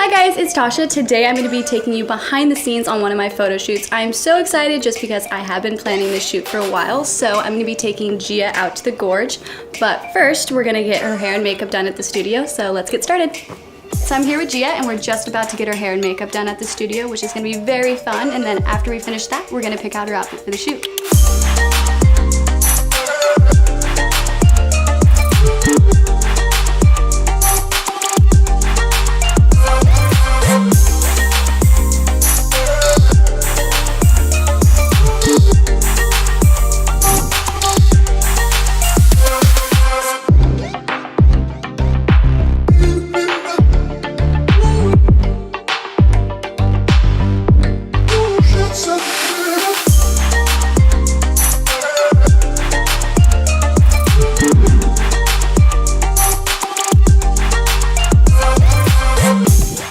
Hi guys, it's Tasha. Today I'm going to be taking you behind the scenes on one of my photo shoots. I'm so excited just because I have been planning this shoot for a while, so I'm going to be taking Gia out to the gorge. But first, we're going to get her hair and makeup done at the studio, so let's get started. So I'm here with Gia and we're just about to get her hair and makeup done at the studio, which is going to be very fun, and then after we finish that, we're going to pick out her outfit for the shoot.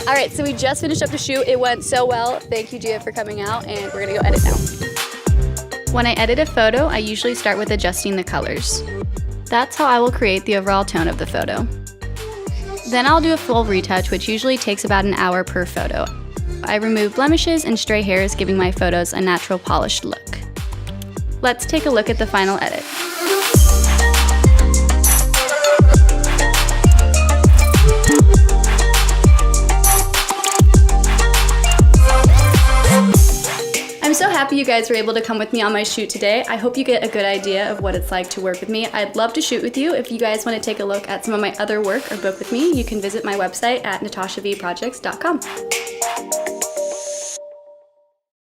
Alright, so we just finished up the shoot. It went so well. Thank you, Gia, for coming out, and we're gonna go edit now. When I edit a photo, I usually start with adjusting the colors. That's how I will create the overall tone of the photo. Then I'll do a full retouch, which usually takes about an hour per photo. I remove blemishes and stray hairs, giving my photos a natural, polished look. Let's take a look at the final edit. I'm so happy you guys were able to come with me on my shoot today. I hope you get a good idea of what it's like to work with me. I'd love to shoot with you. If you guys want to take a look at some of my other work or book with me, you can visit my website at natashavprojects.com.